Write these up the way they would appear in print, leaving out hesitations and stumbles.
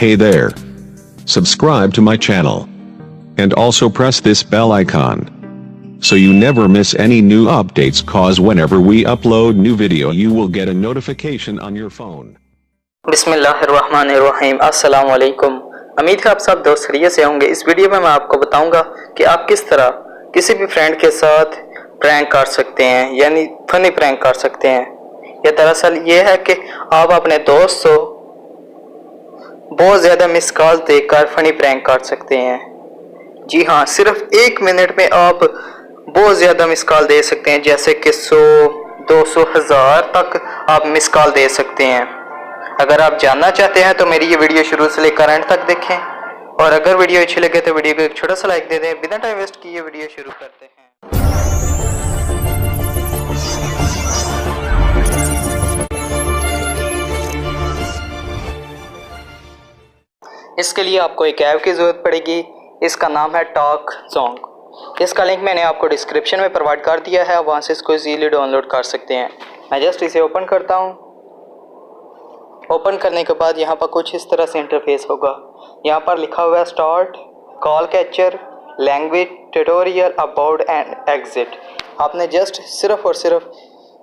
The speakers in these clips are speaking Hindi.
Hey there. Subscribe to my channel. And also press this bell icon. So you never miss any new updates, cause whenever we upload new video you will get a notification on your phone. बिस्मिल्लाहिर्रहमानिर्रहीम। अस्सलाम वालेकुम। उम्मीद है आप सब दोस्त खैरियत से होंगे। इस वीडियो में मैं आपको बताऊंगा कि आप किस तरह किसी भी फ्रेंड के साथ प्रैंक कर सकते हैं, यानी फनी प्रैंक कर सकते हैं। यह दरअसल ये है कि आप अपने दोस्त को बहुत ज़्यादा मिस कॉल देकर फनी प्रैंक कर सकते हैं। जी हाँ, सिर्फ 1 मिनट में आप बहुत ज़्यादा मिस कॉल दे सकते हैं, जैसे कि 100, 200, 1000 तक आप मिस कॉल दे सकते हैं। अगर आप जानना चाहते हैं तो मेरी ये वीडियो शुरू से लेकर एंड तक देखें, और अगर वीडियो अच्छी लगे तो वीडियो को एक छोटा सा लाइक दे दें। बिना टाइम वेस्ट किए वीडियो शुरू करते हैं। इसके लिए आपको एक ऐप की ज़रूरत पड़ेगी। इसका नाम है टॉक सॉन्ग। इसका लिंक मैंने आपको डिस्क्रिप्शन में प्रोवाइड कर दिया है, वहाँ से इसको इजीली डाउनलोड कर सकते हैं। मैं जस्ट इसे ओपन करता हूँ। ओपन करने के बाद यहाँ पर कुछ इस तरह से इंटरफेस होगा। यहाँ पर लिखा हुआ है start, call catcher, language tutorial, about and exit. आपने जस्ट सिर्फ और सिर्फ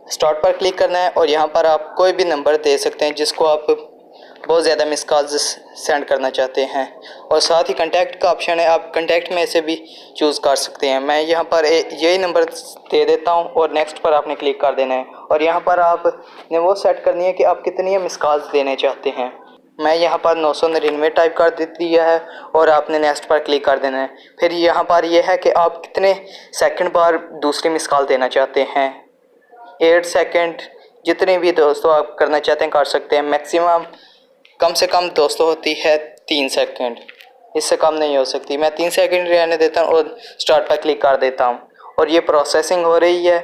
स्टार्ट पर क्लिक करना है, और यहाँ पर आप कोई भी नंबर दे सकते हैं जिसको आप बहुत ज़्यादा मिस कॉल्स सेंड करना चाहते हैं। और साथ ही कंटैक्ट का ऑप्शन है, आप कंटैक्ट में से भी चूज़ कर सकते हैं। मैं यहाँ पर यही नंबर दे देता हूँ और नेक्स्ट पर आपने क्लिक कर देना है। और यहाँ पर आपने वो सेट करनी है कि आप कितनी मिस कॉल्स देने चाहते हैं। मैं यहाँ पर 999 टाइप कर दिया है और आपने नेक्स्ट पर क्लिक कर देना है। फिर यहाँ पर यह है कि आप कितने सेकंड बार दूसरी मिस कॉल देना चाहते हैं। 8 सेकंड, जितने भी दोस्तों आप करना चाहते हैं कर सकते हैं। मैक्सिमम कम से कम दोस्तों होती है 3 सेकंड, इससे कम नहीं हो सकती। मैं 3 सेकंड रहने देता हूँ और स्टार्ट पर क्लिक कर देता हूँ, और ये प्रोसेसिंग हो रही है।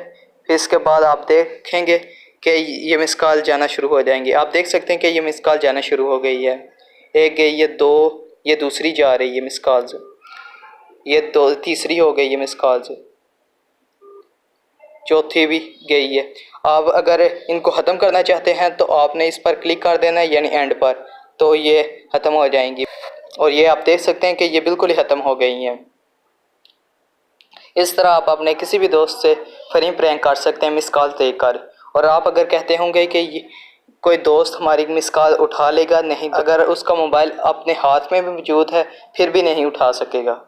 फिर इसके बाद आप देखेंगे कि ये मिस कॉल जाना शुरू हो जाएंगी। आप देख सकते हैं कि ये मिस कॉल जाना शुरू हो गई है। एक गई है, 2, ये दूसरी जा रही है मिस कॉल्स, ये 2, तीसरी हो गई है मिस कॉल्स, चौथी भी गई है। आप अगर इनको ख़त्म करना चाहते हैं तो आपने इस पर क्लिक कर देना है, यानी एंड पर, तो ये ख़त्म हो जाएंगी। और ये आप देख सकते हैं कि ये बिल्कुल ही ख़त्म हो गई हैं। इस तरह आप अपने किसी भी दोस्त से फनी प्रैंक कर सकते हैं मिस कॉल देकर। और आप अगर कहते होंगे कि कोई दोस्त हमारी मिस कॉल उठा लेगा, नहीं, अगर उसका मोबाइल अपने हाथ में भी मौजूद है फिर भी नहीं उठा सकेगा।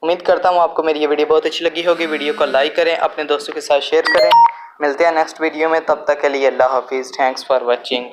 उम्मीद करता हूँ आपको मेरी ये वीडियो बहुत अच्छी लगी होगी। वीडियो को लाइक करें, अपने दोस्तों के साथ शेयर करें। मिलते हैं नेक्स्ट वीडियो में, तब तक के लिए अल्लाह हाफिज़। Thanks for watching.